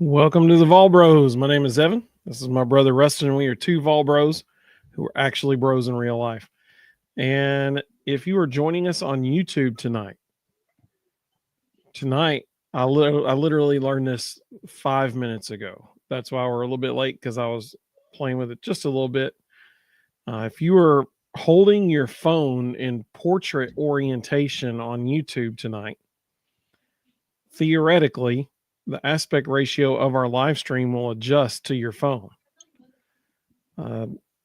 Welcome to the Vol Bros. My name is Evan. This is my brother Ruston, and we are two Vol Bros who are actually bros in real life. And if you are joining us on YouTube tonight, I literally learned this 5 minutes ago. That's why we're a little bit late, because I was playing with it just a little bit. If you are holding your phone in portrait orientation on YouTube tonight, theoretically, the aspect ratio of our live stream will adjust to your phone.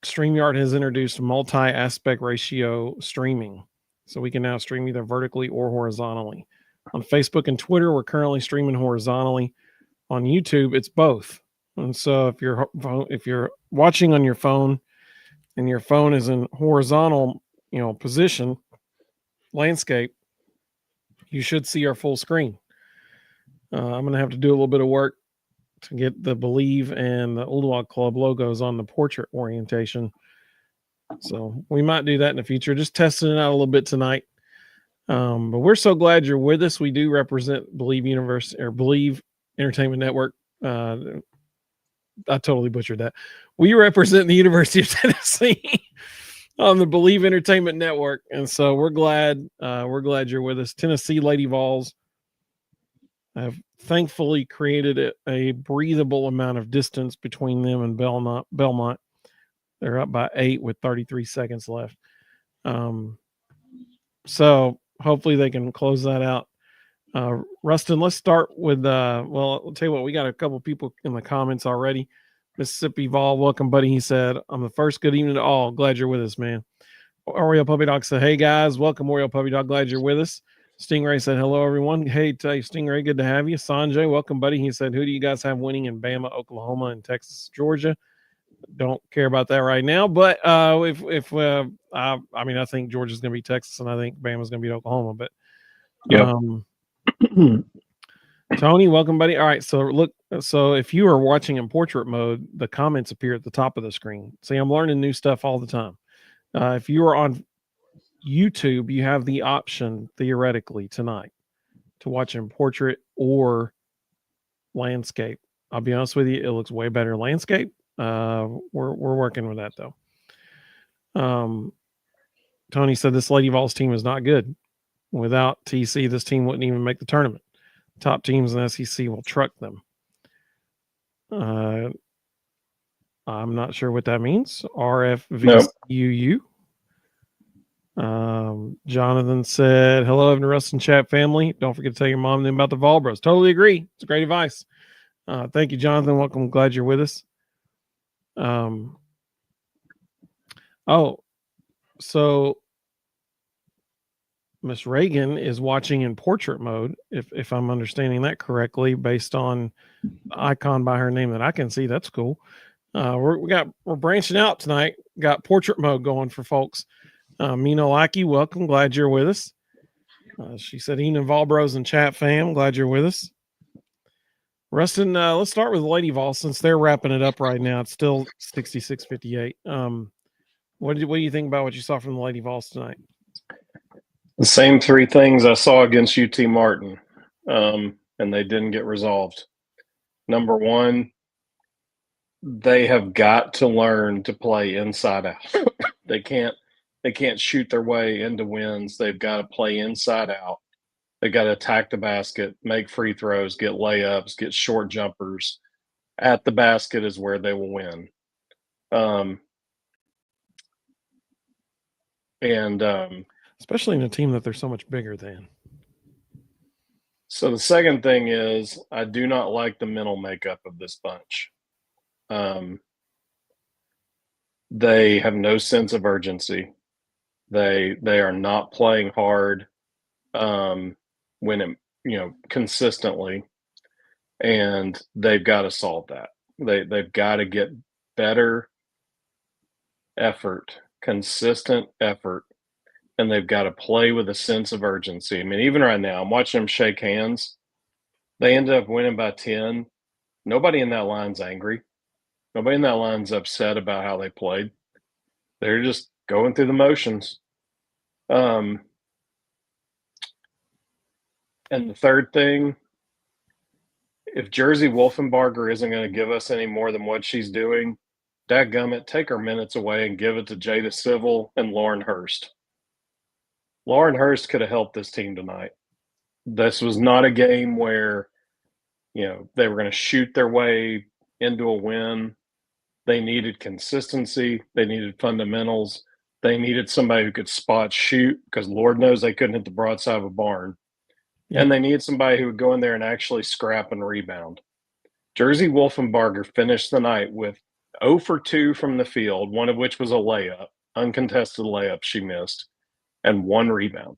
StreamYard has introduced multi-aspect ratio streaming, so we can now stream either vertically or horizontally. On Facebook and Twitter, we're currently streaming horizontally. On YouTube, it's both. And so if you're watching on your phone and your phone is in horizontal, position, landscape, you should see our full screen. I'm going to have to do a little bit of work to get the Believe and the Old Dog Club logos on the portrait orientation. So we might do that in the future, just testing it out a little bit tonight. But we're so glad you're with us. We do represent Believe University, or Believe Entertainment Network. I totally butchered that. We represent the University of Tennessee on the Believe Entertainment Network. And so we're glad you're with us. Tennessee Lady Vols have thankfully created a breathable amount of distance between them and Belmont. They're up by 8 with 33 seconds left. So hopefully they can close that out. Ruston, let's start with, I'll tell you what, we got a couple people in the comments already. Mississippi Vol, welcome, buddy. He said, I'm the first. Good evening to all. Glad you're with us, man. Oreo Puppy Dog said, hey, guys. Welcome, Oreo Puppy Dog. Glad you're with us. Stingray said, hello, everyone. Hey, Stingray, good to have you. Sanjay, welcome, buddy. He said, who do you guys have winning in Bama, Oklahoma, and Texas, Georgia? Don't care about that right now, but I think Georgia's going to beat Texas, and I think Bama's going to beat Oklahoma. But Tony, welcome, buddy. All right, so if you are watching in portrait mode, the comments appear at the top of the screen. See, I'm learning new stuff all the time. If you are on YouTube, you have the option theoretically tonight to watch in portrait or landscape. I'll be honest with you, it looks way better landscape. We're working with that though. Tony said this Lady Vols team is not good. Without TC, this team wouldn't even make the tournament. Top teams in the SEC will truck them. I'm not sure what that means. RFVUU. Jonathan said, hello, Evan Ruston chat family. Don't forget to tell your mom about the Vol Bros. Totally agree. It's great advice. Thank you, Jonathan. Welcome. Glad you're with us. So Miss Reagan is watching in portrait mode, if I'm understanding that correctly, based on the icon by her name that I can see. That's cool. We're branching out tonight. Got portrait mode going for folks. Mina Lackey, welcome. Glad you're with us. She said, Evening Vol Bros and chat fam. Glad you're with us. Ruston, let's start with Lady Vol since they're wrapping it up right now. It's still 66-58. What do you think about what you saw from the Lady Vols tonight? The same three things I saw against UT Martin, and they didn't get resolved. Number one, they have got to learn to play inside out. They can't shoot their way into wins. They've got to play inside out. They've got to attack the basket, make free throws, get layups, get short jumpers. At the basket is where they will win. Especially in a team that they're so much bigger than. So the second thing is, I do not like the mental makeup of this bunch. They have no sense of urgency. They are not playing hard consistently, and they've got to solve that. They've got to get better effort, consistent effort, and they've got to play with a sense of urgency. I mean, even right now, I'm watching them shake hands. They ended up winning by 10. Nobody in that line's angry. Nobody in that line's upset about how they played. They're just going through the motions. And the third thing if Jersey Wolfenbarger isn't going to give us any more than what she's doing, dadgummit, take her minutes away and give it to Jada Civil and Lauren Hurst. Lauren Hurst could have helped this team tonight. This was not a game where, they were going to shoot their way into a win. They needed consistency. They needed fundamentals. They needed somebody who could spot shoot, because Lord knows they couldn't hit the broadside of a barn. Yep. And they needed somebody who would go in there and actually scrap and rebound. Jersey Wolfenbarger finished the night with 0 for 2 from the field, one of which was a layup, uncontested layup she missed, and 1 rebound.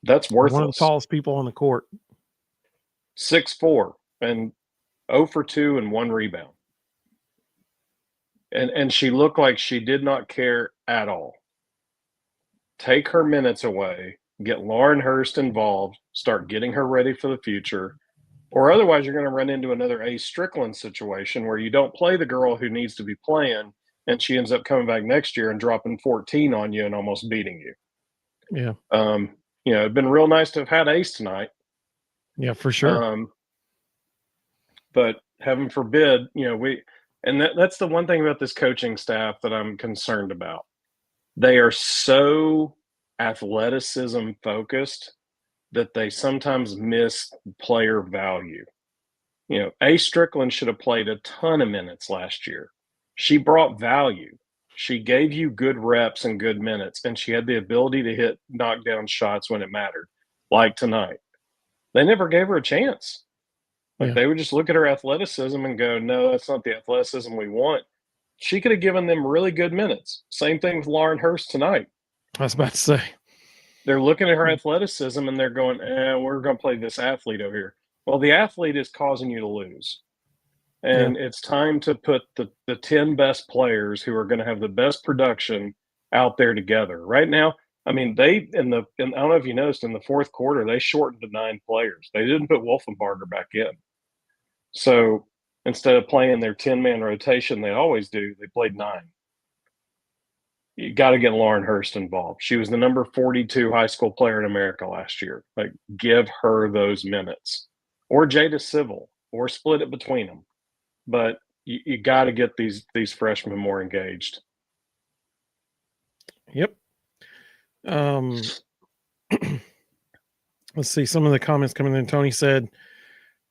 That's worthless. One of the tallest people on the court. 6'4", and 0 for 2 and 1 rebound. And she looked like she did not care at all. Take her minutes away, get Lauren Hurst involved, start getting her ready for the future, or otherwise you're going to run into another Ace Strickland situation where you don't play the girl who needs to be playing, and she ends up coming back next year and dropping 14 on you and almost beating you. Yeah. It'd been real nice to have had Ace tonight. Yeah, for sure. But heaven forbid, that's the one thing about this coaching staff that I'm concerned about. They are so athleticism focused that they sometimes miss player value. Ace Strickland should have played a ton of minutes last year. She brought value. She gave you good reps and good minutes, and she had the ability to hit knockdown shots when it mattered, like tonight. They never gave her a chance. They would just look at her athleticism and go, no, that's not the athleticism we want. She could have given them really good minutes. Same thing with Lauren Hurst tonight. I was about to say. They're looking at her athleticism and they're going, we're going to play this athlete over here. Well, the athlete is causing you to lose. And it's time to put the 10 best players who are going to have the best production out there together. Right now, I mean, I don't know if you noticed, in the fourth quarter, they shortened to 9 players. They didn't put Wolfenbarger back in. So instead of playing their 10-man rotation they always do, they played 9. You got to get Lauren Hurst involved. She was the number 42 high school player in America last year. Give her those minutes. Or Jada Civil, or split it between them. But you got to get these freshmen more engaged. Yep. Let's see some of the comments coming in. Tony said,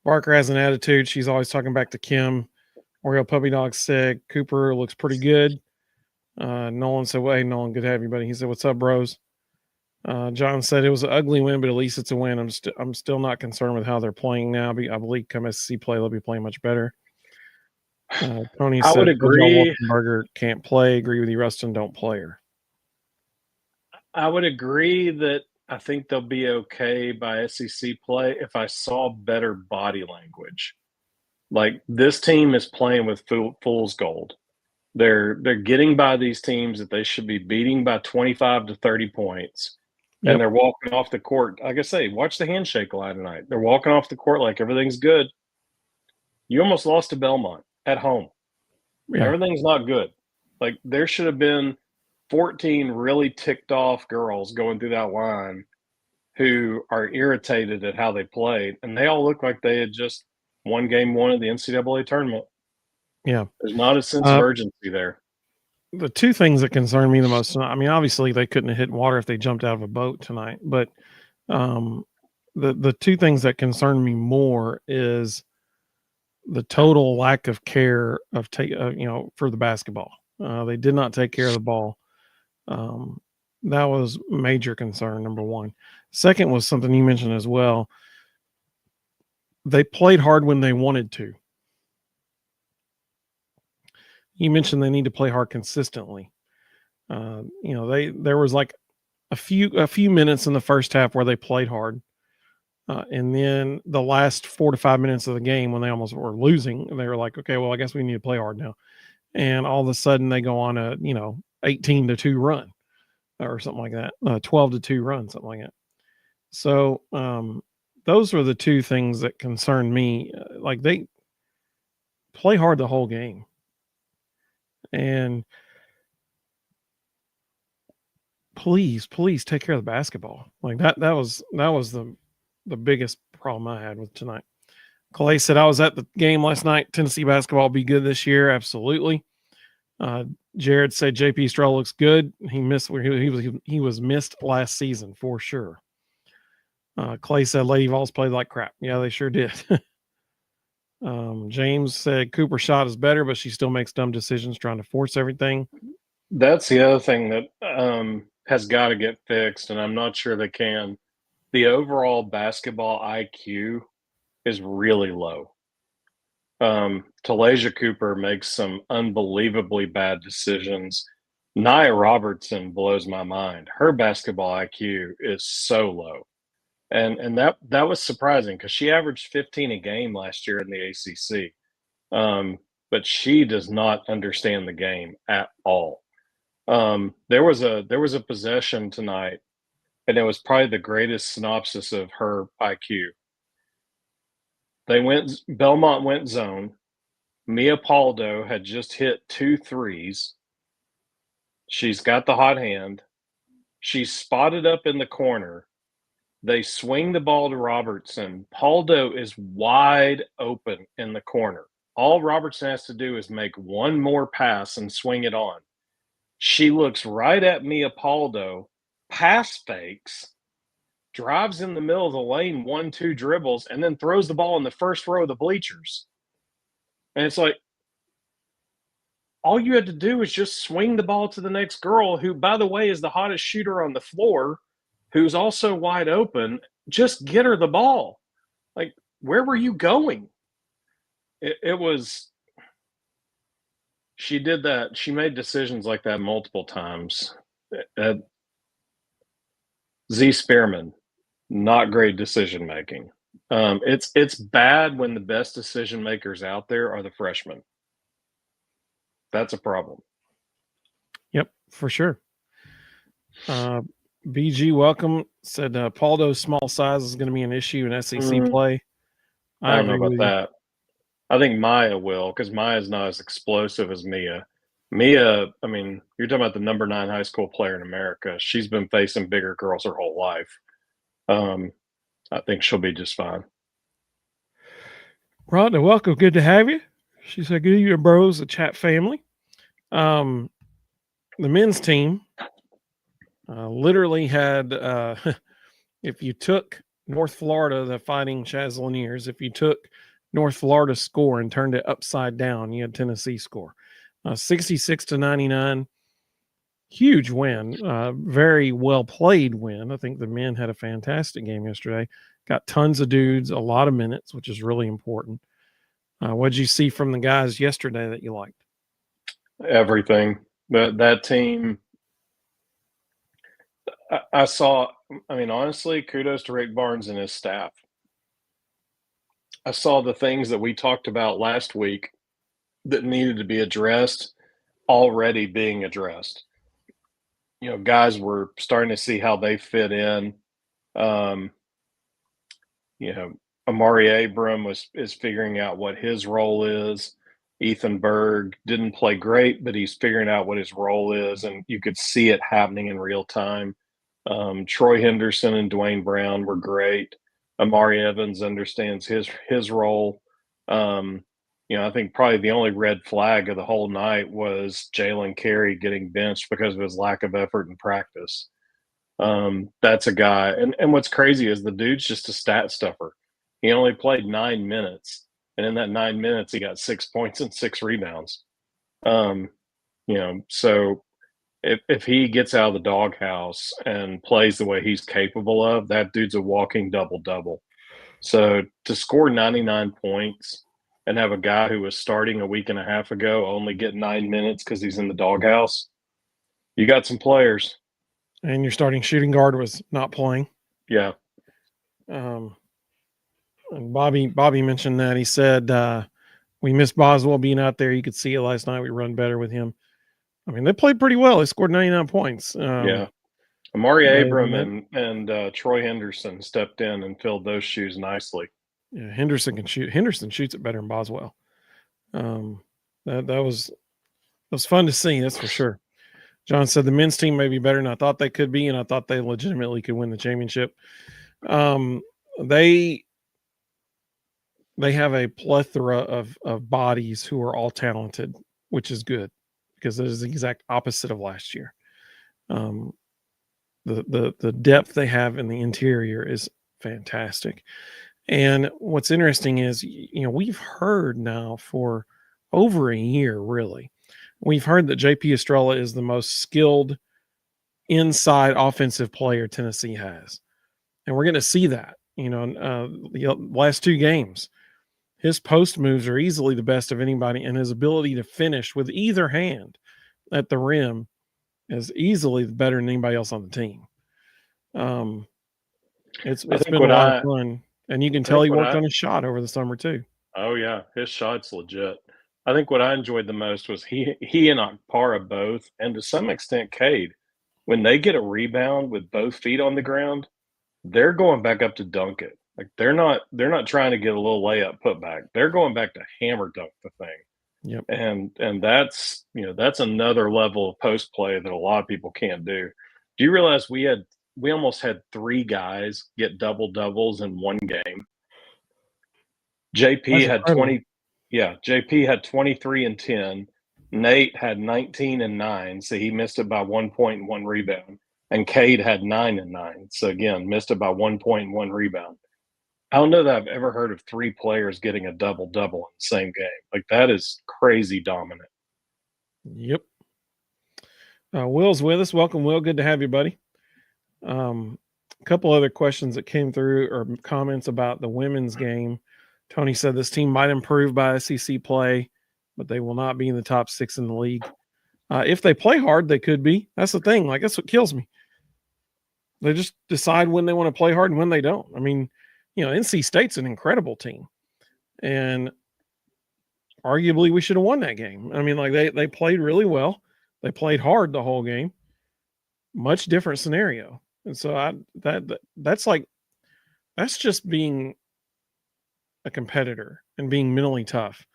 Barker has an attitude. She's always talking back to Kim. Oreo Puppy Dog said, Cooper looks pretty good. Nolan said, well, hey, Nolan, good to have you, buddy. He said, what's up, bros? John said, it was an ugly win, but at least it's a win. I'm still not concerned with how they're playing now. I believe come SEC play, they'll be playing much better. Tony said, I would agree. Wolfenbarger can't play. Agree with you, Ruston. Don't play her. I would agree that I think they'll be okay by SEC play if I saw better body language. This team is playing with fool's gold. They're getting by these teams that they should be beating by 25 to 30 points. Yep. And they're walking off the court. Like I say, watch the handshake line tonight. They're walking off the court like everything's good. You almost lost to Belmont at home. Yeah. Everything's not good. There should have been 14 really ticked off girls going through that line who are irritated at how they played, and they all look like they had just won game 1 of the NCAA tournament. Yeah. There's not a sense of urgency there. The two things that concern me the most, I mean, obviously they couldn't have hit water if they jumped out of a boat tonight, but the two things that concern me more is the total lack of care for the basketball. They did not take care of the ball. That was major concern, number one. Second was something you mentioned as well. They played hard when they wanted to. You mentioned they need to play hard consistently. There was a few minutes in the first half where they played hard. And then the last 4 to 5 minutes of the game when they almost were losing, they were like, okay, well, I guess we need to play hard now. And all of a sudden they go on a, 18-2 run or something like that, 12-2 run, something like that. So those were the two things that concerned me. They play hard the whole game. And please take care of the basketball. That was the biggest problem I had with tonight. Clay said, I was at the game last night. Tennessee basketball will be good this year. Absolutely. Jared said JP Stroll looks good. He missed where he was missed last season for sure. Clay said Lady Vols played like crap. Yeah, they sure did. James said Cooper's shot is better, but she still makes dumb decisions trying to force everything. That's the other thing that has got to get fixed, and I'm not sure they can. The overall basketball IQ is really low. Talasia Cooper makes some unbelievably bad decisions. Nia Robertson blows my mind. Her basketball IQ is so low. And that was surprising because she averaged 15 a game last year in the ACC. But she does not understand the game at all. There was a possession tonight, and it was probably the greatest synopsis of her IQ. Belmont went zone. Mia Paldo had just hit 2 threes. She's got the hot hand. She's spotted up in the corner. They swing the ball to Robertson. Paldo is wide open in the corner. All Robertson has to do is make one more pass and swing it on. She looks right at Mia Paldo, pass fakes, drives in the middle of the lane, 1-2 dribbles, and then throws the ball in the first row of the bleachers. And it's like, all you had to do is just swing the ball to the next girl, who, by the way, is the hottest shooter on the floor, who's also wide open. Just get her the ball. Like, where were you going? It was – she did that. She made decisions like that multiple times. Z Spearman, not great decision-making. It's bad when the best decision makers out there are the freshmen. That's a problem. Yep, for sure. BG welcome said Paldo's small size is going to be an issue in SEC play. I don't know about that. I think Maya will, because Maya's not as explosive as Mia. Mia, I mean, you're talking about the number 9 high school player in America. She's been facing bigger girls her whole life. I think she'll be just fine. Rhonda, welcome. Good to have you. She said, good evening, bros, the chat family. The men's team literally had, if you took North Florida, the Fighting Chazlaniers, if you took North Florida's score and turned it upside down, you had Tennessee score. 66-99. Huge win. Very well played win. I think the men had a fantastic game yesterday. Got tons of dudes, a lot of minutes, which is really important. What did you see from the guys yesterday that you liked? Everything. That team, I saw, I mean, honestly, kudos to Rick Barnes and his staff. I saw the things that we talked about last week that needed to be addressed already being addressed. You know, guys were starting to see how they fit in. You know, Amari Abram is figuring out what his role is. Ethan Berg didn't play great, but he's figuring out what his role is, and you could see it happening in real time. Troy Henderson and Dwayne Brown were great. Amari Evans understands his role. You know, I think probably the only red flag of the whole night was Jalen Carey getting benched because of his lack of effort in practice. That's a guy. And what's crazy is the dude's just a stat stuffer. He only played 9 minutes. And in that 9 minutes, he got 6 points and 6 rebounds. You know, so if he gets out of the doghouse and plays the way he's capable of, that dude's a walking double-double. So to score 99 points and have a guy who was starting a week and a half ago only get 9 minutes because he's in the doghouse, you got some players. And your starting shooting guard was not playing. Yeah. And Bobby mentioned that. He said, we missed Boswell being out there. You could see it last night. We run better with him. I mean, they played pretty well. They scored 99 points. Yeah. Amari Abram and Troy Henderson stepped in and filled those shoes nicely. Yeah, Henderson can shoot. Henderson shoots it better than Boswell. That was fun to see, that's for sure. John said the men's team may be better than I thought they could be, and I thought they legitimately could win the championship. They they have a plethora of bodies who are all talented, which is good because it is the exact opposite of last year. The depth they have in the interior is fantastic. And what's interesting is, we've heard now for over a year, really, we've heard that JP Estrella is the most skilled inside offensive player Tennessee has. And we're going to see that, the last two games. His post moves are easily the best of anybody, and his ability to finish with either hand at the rim is easily better than anybody else on the team. It's been a lot of fun, and you can tell he worked on his shot over the summer too. Oh yeah, his shot's legit. I think what I enjoyed the most was he and Okpara both, and to some extent Cade, when they get a rebound with both feet on the ground, they're going back up to dunk it. Like they're not trying to get a little layup put back. They're going back to hammer dunk the thing. Yep. And that's that's another level of post play that a lot of people can't do. Do you realize we almost had 3 guys get double doubles in one game? JP had 20. Yeah, JP had 23 and 10. Nate had 19 and 9, so he missed it by 1 point and 1 rebound. And Cade had 9 and 9, so again missed it by 1 point and 1 rebound. I don't know that I've ever heard of 3 players getting a double double in the same game. Like that is crazy dominant. Yep. Will's with us. Welcome, Will. Good to have you, buddy. A couple other questions that came through or comments about the women's game. Tony said this team might improve by SEC play, but they will not be in the top 6 in the league. If they play hard, they could be. That's the thing. Like, that's what kills me. They just decide when they want to play hard and when they don't. I mean, NC State's an incredible team. And arguably we should have won that game. I mean, like they played really well. They played hard the whole game. Much different scenario. And so that's just being a competitor and being mentally tough.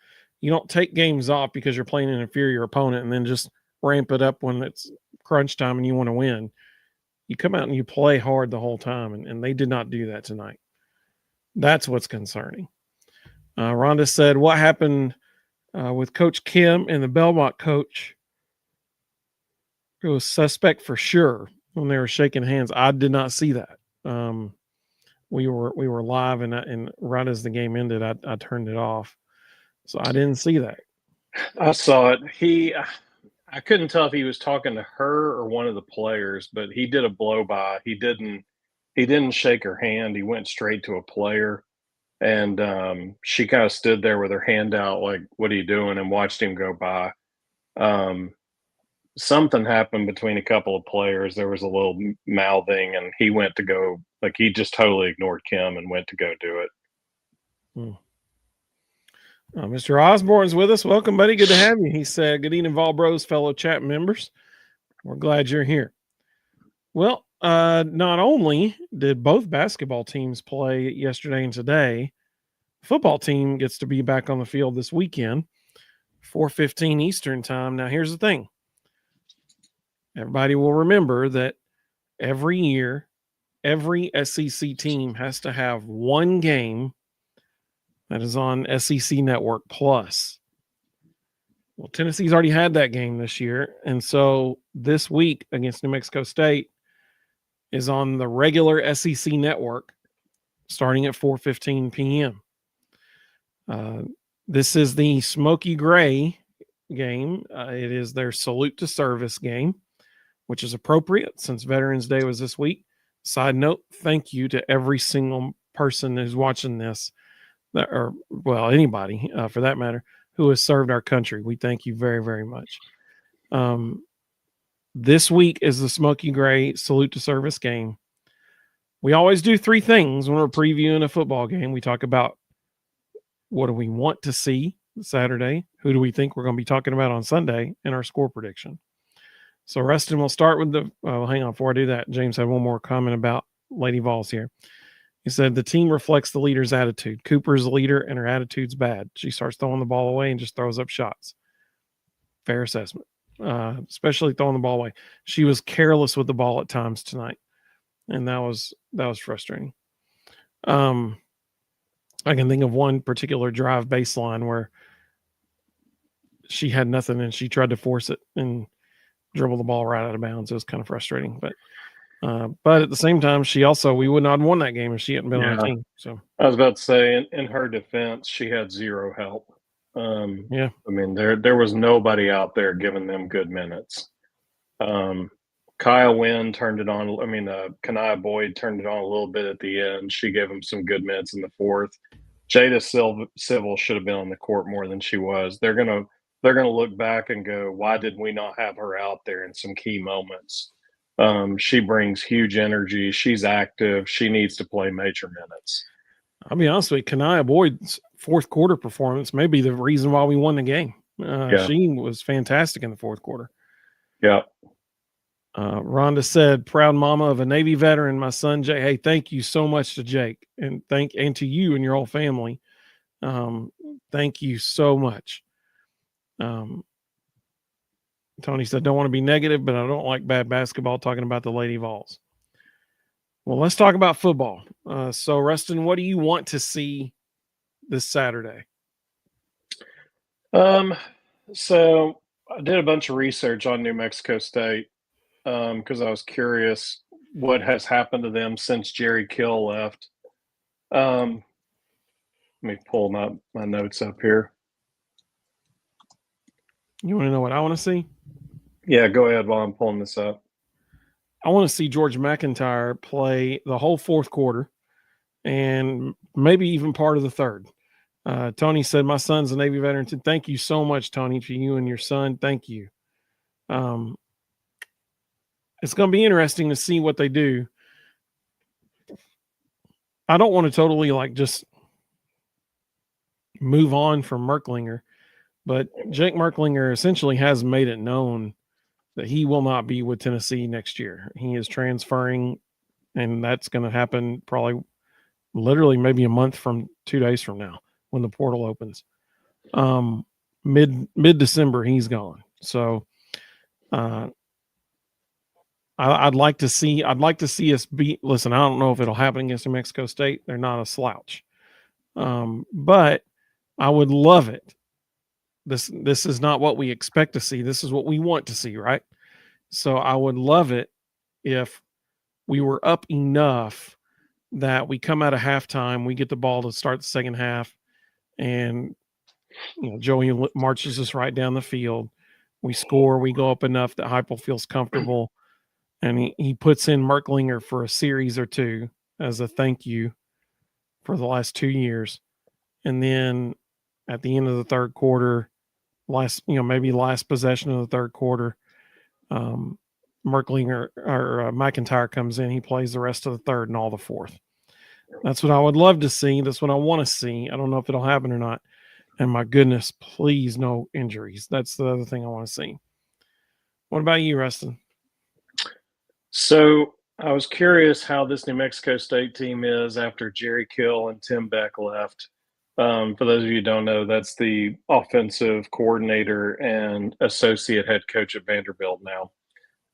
You don't take games off because you're playing an inferior opponent and then just ramp it up when it's crunch time and you want to win. You come out and you play hard the whole time, and they did not do that tonight. That's what's concerning. Rhonda said, what happened with Coach Kim and the Belmont coach? It was suspect for sure when they were shaking hands. I did not see that. We were live, and right as the game ended, I turned it off, so I didn't see that. I saw it. I couldn't tell if he was talking to her or one of the players, but he did a blow by. He didn't shake her hand. He went straight to a player, and she kind of stood there with her hand out, like, "What are you doing?" and watched him go by. Something happened between a couple of players. There was a little mouthing, and he went to go, like, he just totally ignored Kim and went to go do it. Mr. Osborne's with us. Welcome, buddy. Good to have you. He said, good evening, Vol Bros, fellow chat members. We're glad you're here. Well, not only did both basketball teams play yesterday and today, the football team gets to be back on the field this weekend, 4:15 Eastern time. Now, here's the thing. Everybody will remember that every year, every SEC team has to have one game that is on SEC Network Plus. Well, Tennessee's already had that game this year, and so this week against New Mexico State is on the regular SEC Network starting at 4:15 p.m. This is the Smoky Gray game. It is their salute to service game, which is appropriate since Veterans Day was this week. Side note, thank you to every single person who's watching this, or, well, anybody for that matter, who has served our country. We thank you very, very much. This week is the Smoky Gray salute to service game. We always do 3 things when we're previewing a football game. We talk about what do we want to see Saturday, who do we think we're going to be talking about on Sunday, and our score prediction. So, Ruston, we'll start with hang on, before I do that, James had one more comment about Lady Vols here. He said, the team reflects the leader's attitude. Cooper's the leader, and her attitude's bad. She starts throwing the ball away and just throws up shots. Fair assessment, especially throwing the ball away. She was careless with the ball at times tonight, and that was frustrating. I can think of one particular drive baseline where she had nothing and she tried to force it and dribble the ball right out of bounds. It was kind of frustrating, but at the same time, we would not have won that game if she hadn't been on the team. So I was about to say, in her defense, she had zero help. yeah, I mean, there was nobody out there giving them good minutes. Kaya Wynn turned it on. I mean, Kanaya Boyd turned it on a little bit at the end. She gave him some good minutes in the fourth. Jada Civil should have been on the court more than she was. They're gonna look back and go, why did we not have her out there in some key moments? She brings huge energy. She's active. She needs to play major minutes. I'll be honest with you, Kanaya Boyd's fourth quarter performance may be the reason why we won the game. She was fantastic in the fourth quarter. Yeah. Rhonda said, proud mama of a Navy veteran, my son Jake. Hey, thank you so much to Jake and to you and your whole family. Thank you so much. Tony said, don't want to be negative, but I don't like bad basketball, talking about the Lady Vols. Well, let's talk about football. So, Ruston, what do you want to see this Saturday? So I did a bunch of research on New Mexico State because I was curious what has happened to them since Jerry Kill left. Let me pull my notes up here. You want to know what I want to see? Yeah, go ahead while I'm pulling this up. I want to see George McIntyre play the whole fourth quarter and maybe even part of the third. Tony said, my son's a Navy veteran. Thank you so much, Tony, for you and your son. Thank you. It's going to be interesting to see what they do. I don't want to totally just move on from Merklinger, but Jake Merklinger essentially has made it known that he will not be with Tennessee next year. He is transferring, and that's going to happen probably literally maybe a month from 2 days from now when the portal opens. Mid-December, he's gone. So I'd like to see us beat. Listen, I don't know if it'll happen against New Mexico State. They're not a slouch. But I would love it. This is not what we expect to see. This is what we want to see, right? So I would love it if we were up enough that we come out of halftime, we get the ball to start the second half, and Joey marches us right down the field. We score, we go up enough that Heupel feels comfortable, and he puts in Merklinger for a series or two as a thank you for the last 2 years. And then at the end of the third quarter, maybe last possession of the third quarter, Merklinger or McIntyre comes in. He plays the rest of the third and all the fourth. That's what I would love to see. That's what I want to see. I don't know if it'll happen or not. And my goodness, please no injuries. That's the other thing I want to see. What about you, Ruston? So I was curious how this New Mexico State team is after Jerry Kill and Tim Beck left. For those of you who don't know, that's the offensive coordinator and associate head coach at Vanderbilt now.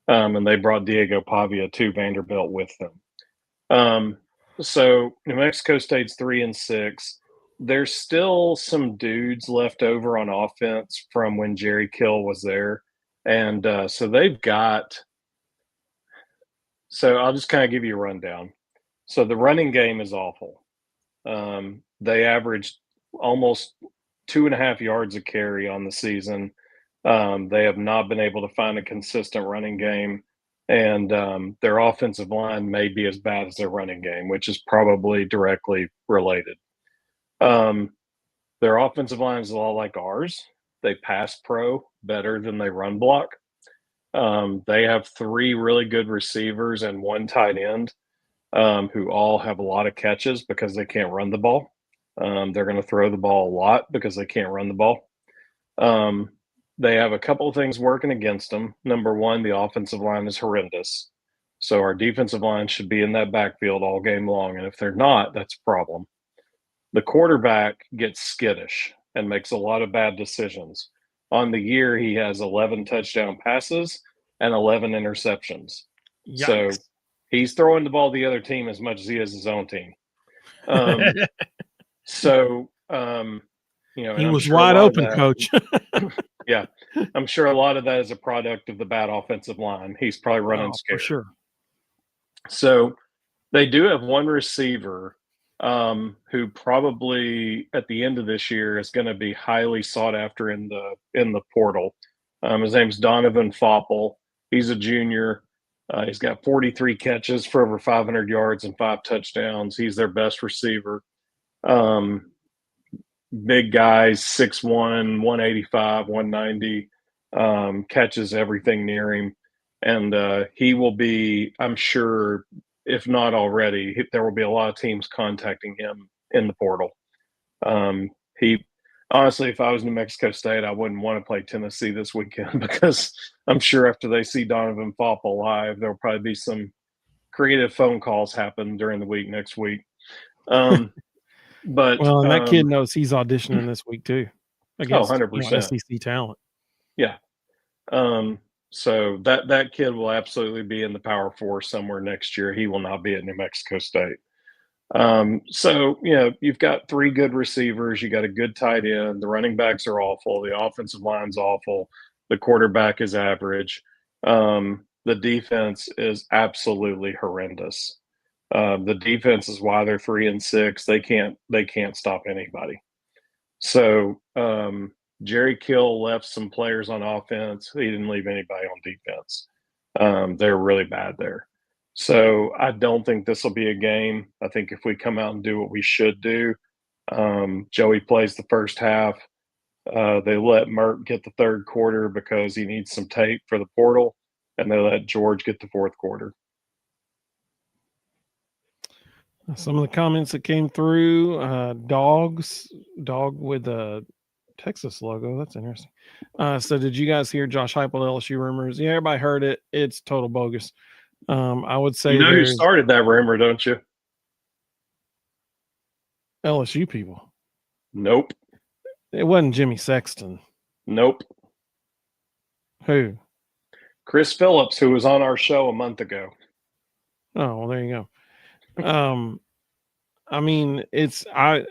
And they brought Diego Pavia to Vanderbilt with them. So New Mexico State's 3-6. There's still some dudes left over on offense from when Jerry Kill was there. And so they've got – so I'll just kind of give you a rundown. So the running game is awful. They averaged almost 2.5 yards a carry on the season. They have not been able to find a consistent running game, and their offensive line may be as bad as their running game, which is probably directly related. Their offensive line is a lot like ours. They pass pro better than they run block. They have 3 really good receivers and 1 tight end who all have a lot of catches because they can't run the ball. They're going to throw the ball a lot because they can't run the ball. They have a couple of things working against them. Number one, the offensive line is horrendous. So our defensive line should be in that backfield all game long. And if they're not, that's a problem. The quarterback gets skittish and makes a lot of bad decisions. On the year, he has 11 touchdown passes and 11 interceptions. Yikes. So he's throwing the ball to the other team as much as he is his own team. So, he was wide open, Coach. Yeah, I'm sure a lot of that is a product of the bad offensive line. He's probably running scared. For sure. So they do have one receiver who probably at the end of this year is going to be highly sought after in the portal. His name's Donovan Fopple. He's a junior. He's got 43 catches for over 500 yards and 5 touchdowns. He's their best receiver. Big guys, 6'1", 185, 190, catches everything near him. And he will be, I'm sure, if not already, there will be a lot of teams contacting him in the portal. He honestly, if I was New Mexico State, I wouldn't want to play Tennessee this weekend because I'm sure after they see Donovan Fopple live, there'll probably be some creative phone calls happen during the week next week. But and that kid knows he's auditioning this week too against 100%. SEC talent. Yeah. So that kid will absolutely be in the Power Four somewhere next year. He will not be at New Mexico State. So you've got 3 good receivers. You got a good tight end. The running backs are awful. The offensive line's awful. The quarterback is average. The defense is absolutely horrendous. The defense is why they're 3-6. They can't stop anybody. So Jerry Kill left some players on offense. He didn't leave anybody on defense. They're really bad there. So I don't think this will be a game. I think if we come out and do what we should do, Joey plays the first half. They let Mert get the third quarter because he needs some tape for the portal, and they let George get the fourth quarter. Some of the comments that came through, dog with a Texas logo. That's interesting. So did you guys hear Josh Heupel LSU rumors? Yeah, everybody heard it. It's total bogus. I would say who started that rumor, don't you? LSU people. Nope. It wasn't Jimmy Sexton. Nope. Who? Chris Phillips, who was on our show a month ago. Oh, well, there you go. I mean, I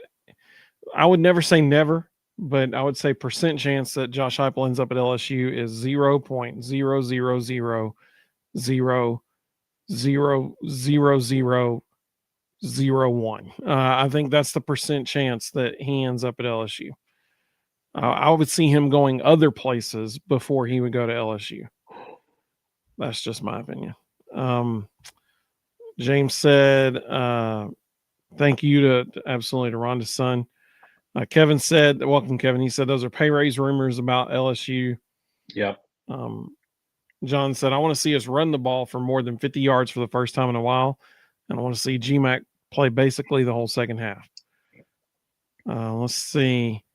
would never say never, but I would say percent chance that Josh Heupel ends up at LSU is 0.000000001. I think that's the percent chance that he ends up at LSU. I would see him going other places before he would go to LSU. That's just my opinion. James said, thank you to Rhonda's son. Kevin said, welcome, Kevin. He said, those are pay raise rumors about LSU. Yep. John said, I want to see us run the ball for more than 50 yards for the first time in a while. And I want to see GMAC play basically the whole second half. Let's see.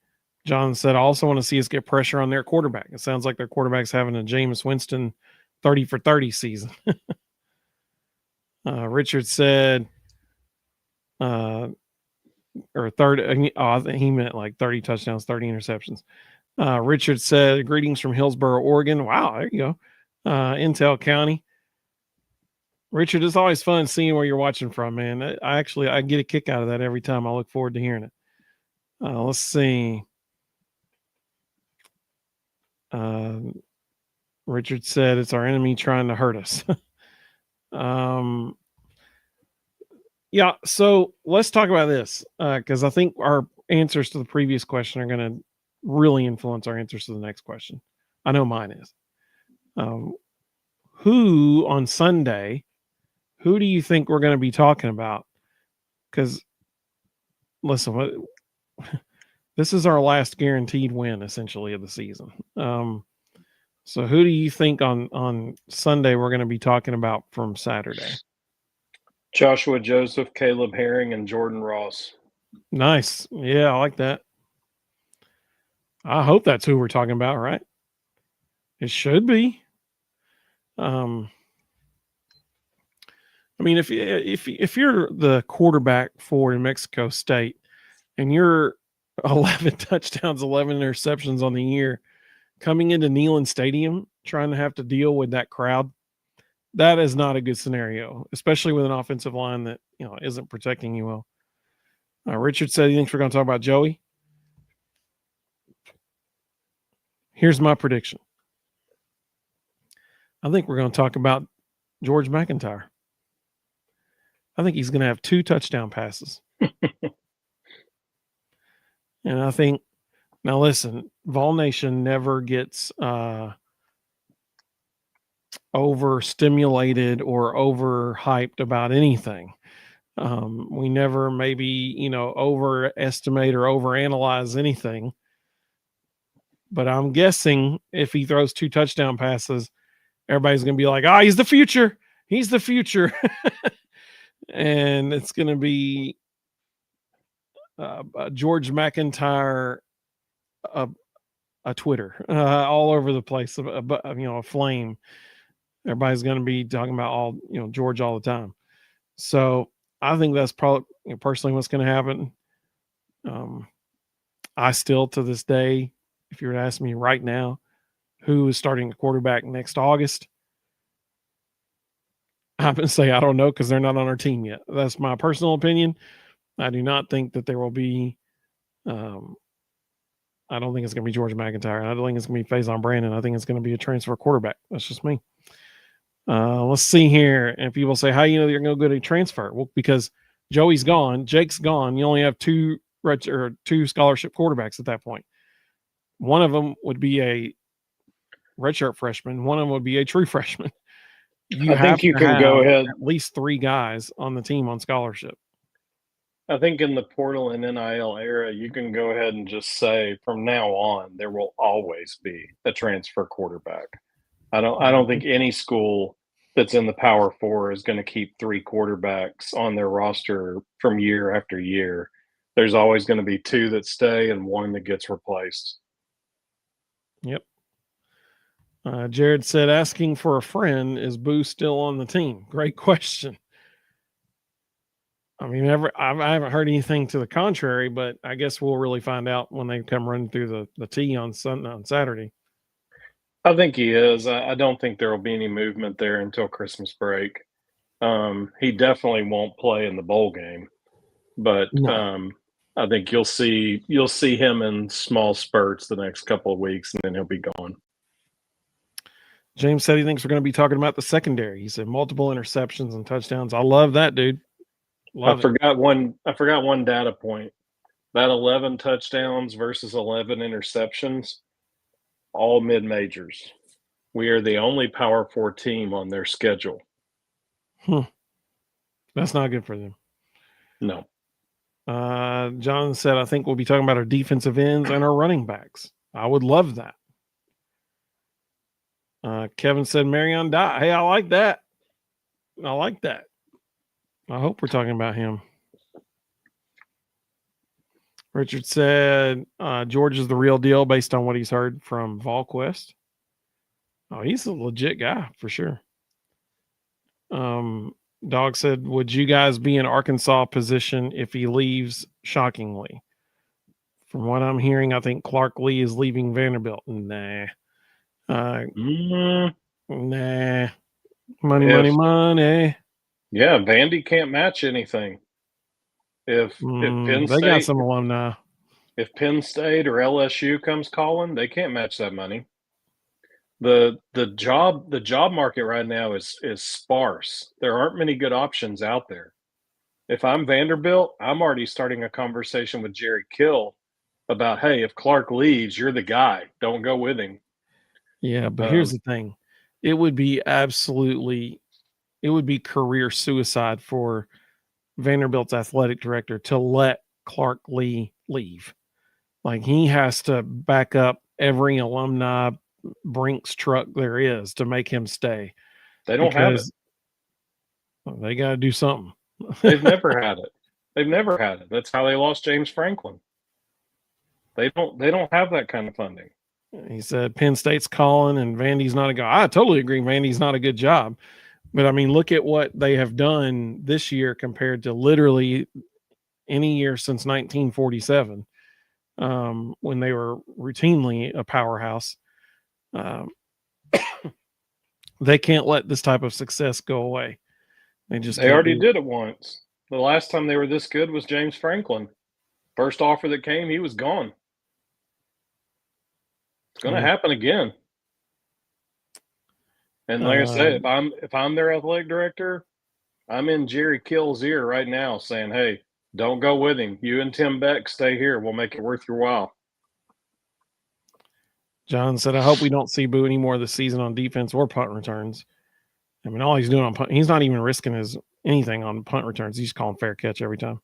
John said, I also want to see us get pressure on their quarterback. It sounds like their quarterback's having a Jameis Winston 30 for 30 season. Richard said, or third, I think he meant like 30 touchdowns, 30 interceptions. Richard said, greetings from Hillsboro, Oregon. Wow, there you go. Intel County. Richard, it's always fun seeing where you're watching from, man. I get a kick out of that every time. I look forward to hearing it. Let's see. Richard said, it's our enemy trying to hurt us. Yeah, so let's talk about this because I think our answers to the previous question are going to really influence our answers to the next question. I know mine is. Who on Sunday, who do you think we're going to be talking about? Because, listen, this is our last guaranteed win, essentially, of the season. So who do you think on Sunday we're going to be talking about from Saturday? Joshua Joseph, Caleb Herring, and Jordan Ross. Nice. Yeah, I like that. I hope that's who we're talking about, right? It should be. I mean, if you're the quarterback for New Mexico State and you're 11 touchdowns, 11 interceptions on the year, coming into Neyland Stadium, trying to have to deal with that crowd, that is not a good scenario, especially with an offensive line that isn't protecting you well. Richard said he thinks we're going to talk about Joey. Here's my prediction. I think we're going to talk about George McIntyre. I think he's going to have 2 touchdown passes. And I think, now listen, Vol Nation never gets overstimulated or overhyped about anything. We never maybe, overestimate or overanalyze anything. But I'm guessing if he throws 2 touchdown passes, everybody's going to be like, he's the future. He's the future. And it's going to be George McIntyre, a Twitter all over the place, a flame. Everybody's going to be talking about George all the time. So I think that's probably personally what's going to happen. I still, to this day, if you were to ask me right now, who is starting the quarterback next August, I'm going to say I don't know because they're not on our team yet. That's my personal opinion. I do not think that there will be. I don't think it's going to be George McIntyre. I don't think it's going to be Faison Brandon. I think it's going to be a transfer quarterback. That's just me. Let's see here. And people say, how you know you're going to go to transfer? Well, because Joey's gone, Jake's gone. You only have 2 scholarship quarterbacks at that point. One of them would be a redshirt freshman. One of them would be a true freshman. I think you can go ahead. At least 3 guys on the team on scholarship. I think in the portal and NIL era, you can go ahead and just say from now on, there will always be a transfer quarterback. I don't think any school that's in the Power 4 is going to keep 3 quarterbacks on their roster from year after year. There's always going to be 2 that stay and 1 that gets replaced. Yep. Jared said, asking for a friend, is Boo still on the team? Great question. I mean, I haven't heard anything to the contrary, but I guess we'll really find out when they come running through the tee on Saturday. I think he is. I don't think there will be any movement there until Christmas break. He definitely won't play in the bowl game, but no. I think you'll see him in small spurts the next couple of weeks, and then he'll be gone. James said he thinks we're going to be talking about the secondary. He said multiple interceptions and touchdowns. I love that, dude. I forgot one data point. That 11 touchdowns versus 11 interceptions, all mid-majors. We are the only Power 4 team on their schedule. That's not good for them. No. John said, I think we'll be talking about our defensive ends and our running backs. I would love that. Kevin said, Marion Dye. Hey, I like that. I hope we're talking about him. Richard said, George is the real deal based on what he's heard from VolQuest. Oh, he's a legit guy for sure. Dog said, would you guys be in Arkansas position if he leaves shockingly? From what I'm hearing, I think Clark Lee is leaving Vanderbilt. Nah. Nah. Money. Yeah, Vandy can't match anything. If Penn State, they got some alumni. If Penn State or LSU comes calling, they can't match that money. The job market right now is sparse. There aren't many good options out there. If I'm Vanderbilt, I'm already starting a conversation with Jerry Kill about, hey, if Clark leaves, you're the guy. Don't go with him. Yeah, but here's the thing. It would be career suicide for Vanderbilt's athletic director to let Clark Lee leave. Like, he has to back up every alumni Brinks truck there is to make him stay. They don't have it. They got to do something. They've never had it. That's how they lost James Franklin. They don't have that kind of funding. He said Penn State's calling and Vandy's not a guy. I totally agree. Vandy's not a good job. But I mean, look at what they have done this year compared to literally any year since 1947, when they were routinely a powerhouse. They can't let this type of success go away. They already did it once. The last time they were this good was James Franklin. First offer that came, he was gone. It's going to happen again. And like I said, if I'm their athletic director, I'm in Jerry Kill's ear right now saying, hey, don't go with him. You and Tim Beck stay here. We'll make it worth your while. John said, I hope we don't see Boo anymore this season on defense or punt returns. I mean, all he's doing on punt, he's not even risking anything on punt returns. He's calling fair catch every time.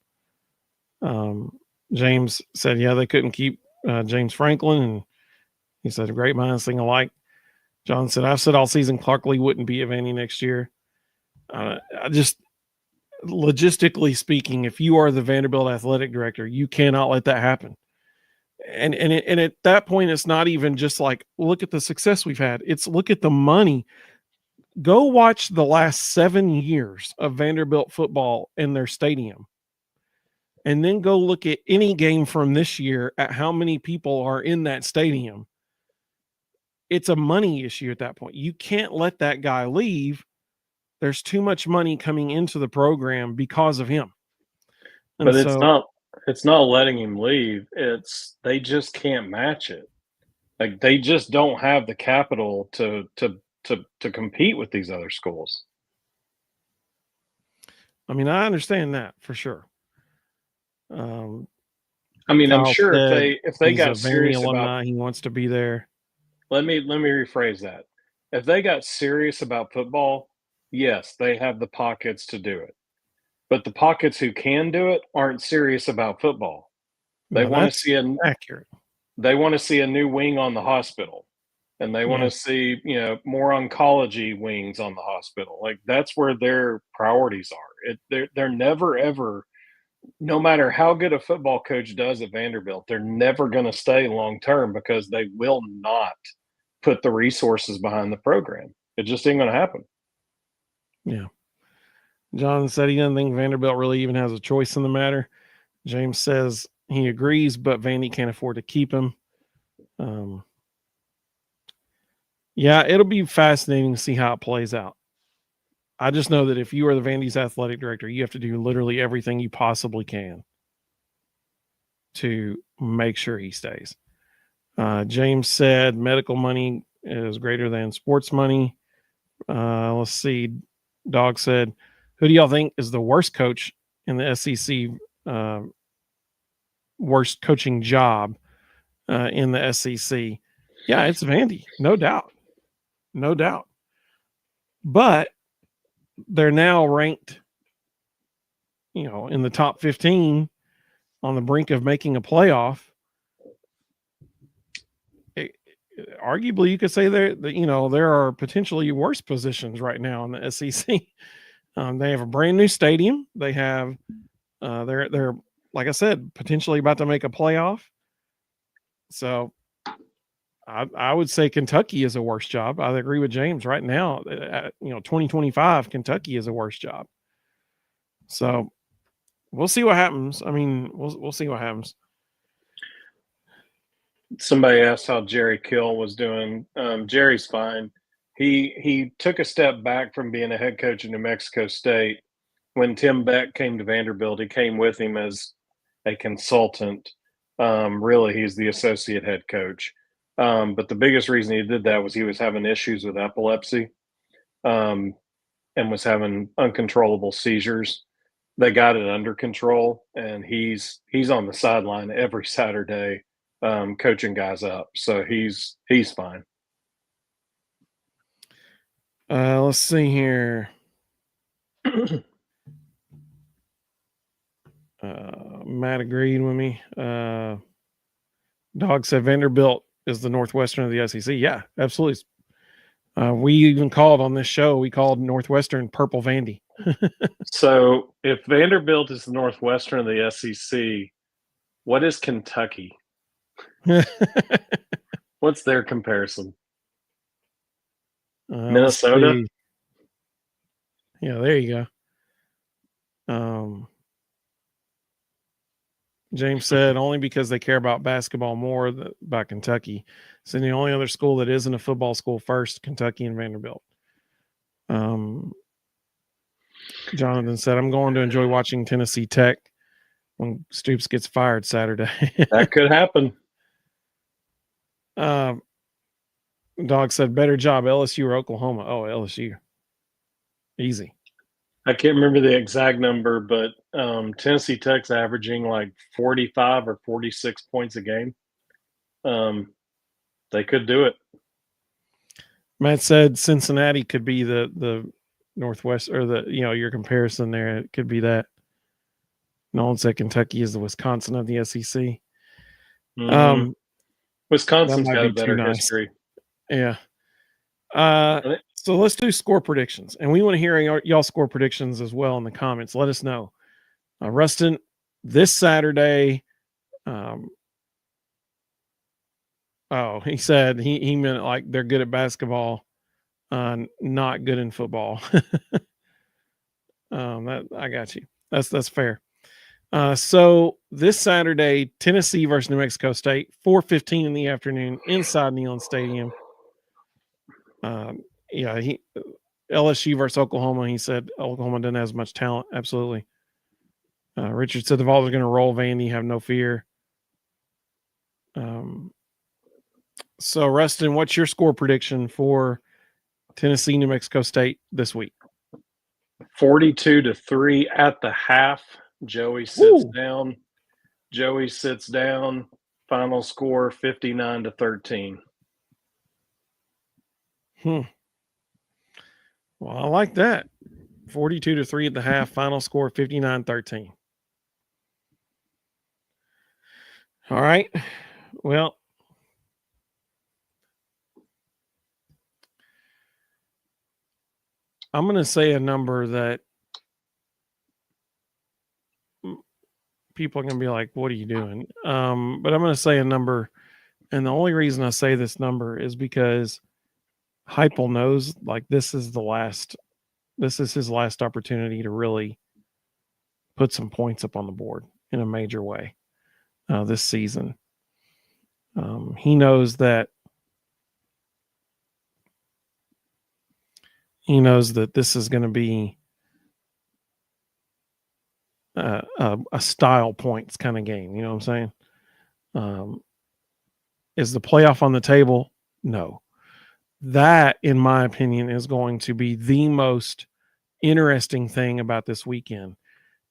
James said, yeah, they couldn't keep James Franklin. And he said, a great minds think alike. John said, I've said all season Clark Lee wouldn't be at Vandy next year. I just, logistically speaking, if you are the Vanderbilt athletic director, you cannot let that happen. And at that point, it's not even just like, look at the success we've had. It's look at the money. Go watch the last 7 years of Vanderbilt football in their stadium. And then go look at any game from this year at how many people are in that stadium. It's a money issue at that point. You can't let that guy leave. There's too much money coming into the program because of him. And but it's not letting him leave. It's they just can't match it. Like they just don't have the capital to compete with these other schools. I mean, I understand that for sure. I mean, I'm sure if they got serious about, he wants to be there. Let me rephrase that. If they got serious about football, yes, they have the pockets to do it. But the pockets who can do it aren't serious about football. They want to see accurate. They want to see a new wing on the hospital, and they want to see more oncology wings on the hospital. Like that's where their priorities are. They're never ever, no matter how good a football coach does at Vanderbilt, they're never going to stay long term because they will not put the resources behind the program. It just ain't going to happen. Yeah. John said he doesn't think Vanderbilt really even has a choice in the matter. James says he agrees, but Vandy can't afford to keep him. Yeah, it'll be fascinating to see how it plays out. I just know that if you are the Vandy's athletic director, you have to do literally everything you possibly can to make sure he stays. James said medical money is greater than sports money. Let's see. Dog said, who do y'all think is the worst coach in the SEC, worst coaching job in the SEC? Yeah, it's Vandy. No doubt. No doubt. But they're now ranked, in the top 15 on the brink of making a playoff. Arguably, you could say there are potentially worse positions right now in the SEC. They have a brand new stadium. They have, they're like I said, potentially about to make a playoff. So I would say Kentucky is a worse job. I agree with James right now. 2025, Kentucky is a worse job. So we'll see what happens. I mean, we'll see what happens. Somebody asked how Jerry Kill was doing. Jerry's fine. He took a step back from being a head coach in New Mexico State. When Tim Beck came to Vanderbilt, he came with him as a consultant. Really, he's the associate head coach. But the biggest reason he did that was he was having issues with epilepsy and was having uncontrollable seizures. They got it under control, and he's on the sideline every Saturday coaching guys up. So he's fine. Let's see here. Matt agreed with me. Dog said Vanderbilt is the Northwestern of the SEC. Yeah, absolutely. We even called on this show. We called Northwestern Purple Vandy. So if Vanderbilt is the Northwestern of the SEC, what is Kentucky? What's their comparison? Minnesota? Yeah, there you go. James said only because they care about basketball more about Kentucky. So the only other school that isn't a football school first, Kentucky and Vanderbilt. Jonathan said, I'm going to enjoy watching Tennessee Tech. when Stoops gets fired Saturday. That could happen. Dog said, better job, LSU or Oklahoma. Oh, LSU. Easy. I can't remember the exact number, but Tennessee Tech's averaging like 45 or 46 points a game. They could do it. Matt said Cincinnati could be the Northwest, or your comparison there. It could be that. Nolan said Kentucky is the Wisconsin of the SEC. Wisconsin's got a better history. Yeah. So let's do score predictions, and we want to hear y'all score predictions as well in the comments. Let us know. Ruston, this Saturday. He said he meant like they're good at basketball, not good in football. That I got you. That's fair. So this Saturday, Tennessee versus New Mexico State, 4:15 in the afternoon, inside Neyland Stadium. LSU versus Oklahoma. He said Oklahoma doesn't have as much talent. Absolutely. Richard said the Vols are going to roll Vandy. Have no fear. So Rustin, what's your score prediction for Tennessee, New Mexico State this week? 42-3 at the half. Joey sits down. Final score 59-13. Well, I like that. 42-3 at the half. Final score 59-13. All right. Well, I'm going to say a number that people are going to be like, what are you doing? But I'm going to say a number. And the only reason I say this number is because Heupel knows like this is his last opportunity to really put some points up on the board in a major way this season. He knows that this is going to be a style points kind of game. You know what I'm saying? Is the playoff on the table? No. That, in my opinion, is going to be the most interesting thing about this weekend.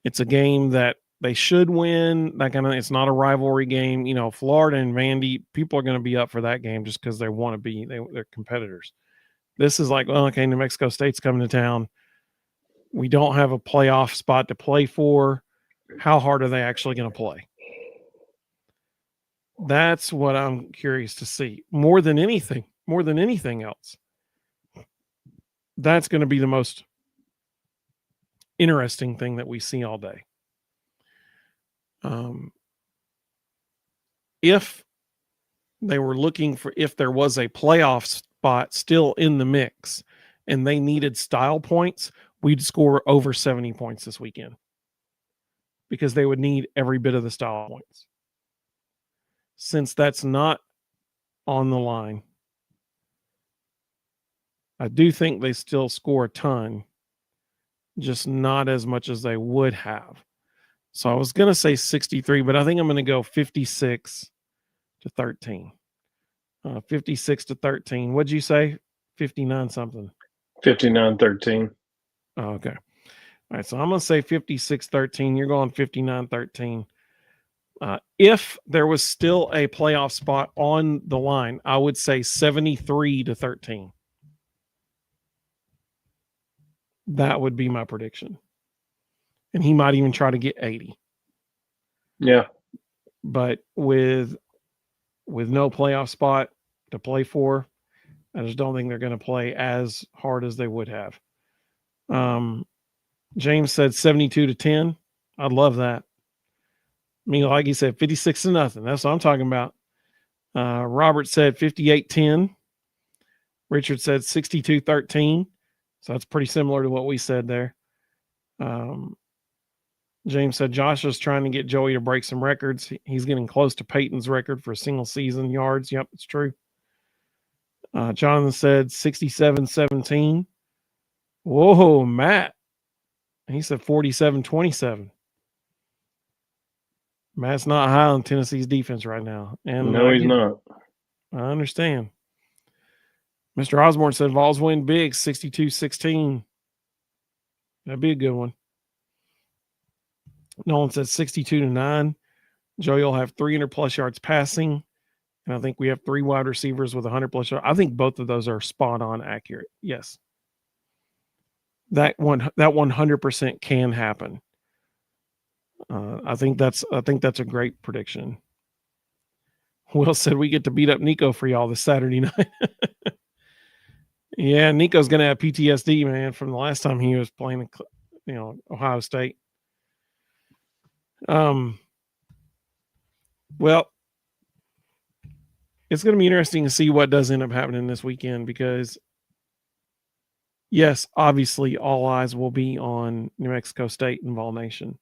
It's a game that they should win. It's not a rivalry game. Florida and Vandy, people are going to be up for that game just because they want to be. They're competitors. This is like, well, okay, New Mexico State's coming to town. We don't have a playoff spot to play for. How hard are they actually going to play? That's what I'm curious to see. More than anything else. That's going to be the most interesting thing that we see all day. If they were looking for, if there was a playoff spot still in the mix and they needed style points, we'd score over 70 points this weekend because they would need every bit of the style points. Since that's not on the line, I do think they still score a ton, just not as much as they would have. So I was going to say 63, but I think I'm going to go 56-13. 56-13. What'd you say? 59 something. 59-13. Oh, okay. All right. So I'm going to say 56-13. You're going 59-13. If there was still a playoff spot on the line, I would say 73-13. That would be my prediction. And he might even try to get 80. Yeah. But with no playoff spot to play for, I just don't think they're going to play as hard as they would have. James said 72-10. I'd love that. I mean, like he said, 56-0. That's what I'm talking about. Robert said 58-10. Richard said 62-13. So that's pretty similar to what we said there. James said Josh is trying to get Joey to break some records. He's getting close to Peyton's record for single season yards. Yep, it's true. Jonathan said 67-17. Whoa, Matt. He said 47-27. Matt's not high on Tennessee's defense right now. And No, he's not. I understand. Mr. Osborne said Vols win big, 62-16. That'd be a good one. Nolan said 62-9. Joey will have 300 plus yards passing. And I think we have 3 wide receivers with 100 plus yards. I think both of those are spot on accurate. Yes. That 100% can happen. I think that's a great prediction. Will said we get to beat up Nico for y'all this Saturday night. Yeah, Nico's gonna have PTSD, man, from the last time he was playing, Ohio State. Well, it's gonna be interesting to see what does end up happening this weekend because, yes, obviously all eyes will be on New Mexico State and Vol Nation.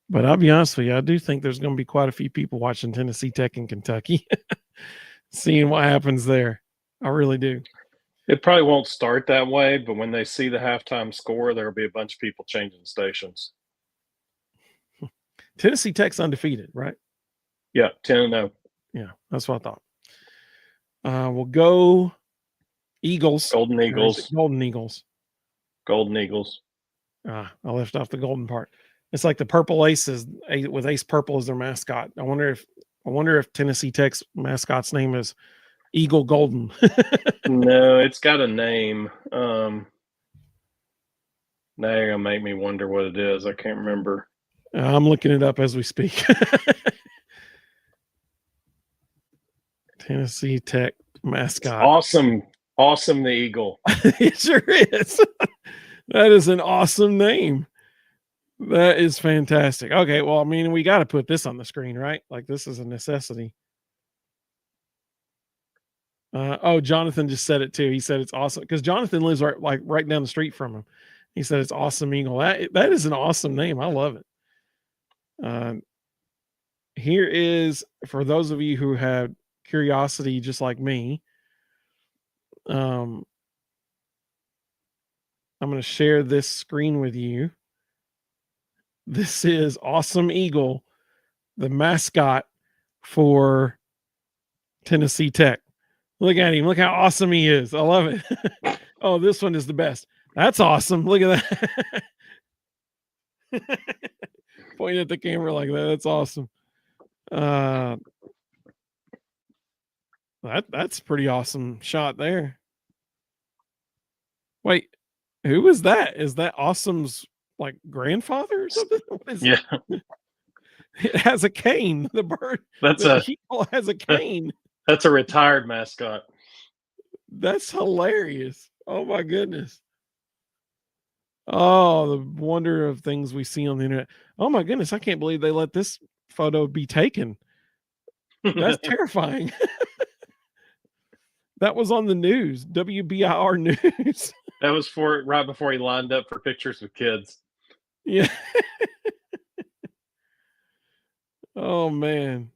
But I'll be honest with you, I do think there's going to be quite a few people watching Tennessee Tech and Kentucky, seeing what happens there. I really do. It probably won't start that way, but when they see the halftime score, there'll be a bunch of people changing stations. Tennessee Tech's undefeated, right? Yeah, 10-0. Yeah, that's what I thought. We'll go Eagles. Golden Eagles. Golden Eagles. Golden Eagles. I left off the golden part. It's like the purple aces with Ace Purple as their mascot. I wonder if Tennessee Tech's mascot's name is Eagle Golden. No, it's got a name. Now you're gonna make me wonder what it is. I can't remember. I'm looking it up as we speak. Tennessee Tech mascot. Awesome the Eagle. It sure is. That is an awesome name. That is fantastic. Okay, well, I mean, we got to put this on the screen, right? Like this is a necessity. Jonathan just said it too. He said it's awesome because Jonathan lives right down the street from him. He said it's Awesome Eagle. That is an awesome name. I love it. Here is, for those of you who have curiosity just like me, I'm going to share this screen with you. This is Awesome Eagle, the mascot for Tennessee Tech. Look at him. Look how awesome he is. I love it. Oh, this one is the best. That's awesome. Look at that. Pointing at the camera like that. That's awesome. That's a pretty awesome shot there. Wait, who is that? Is that Awesome's like grandfather or something? What is yeah. It has a cane. The bird. Eagle has a cane. That's a retired mascot. That's hilarious. Oh my goodness. Oh, the wonder of things we see on the internet. Oh my goodness, I can't believe they let this photo be taken. That's terrifying. That was on the news, WBIR News. That was right before he lined up for pictures with kids. Yeah. Oh man.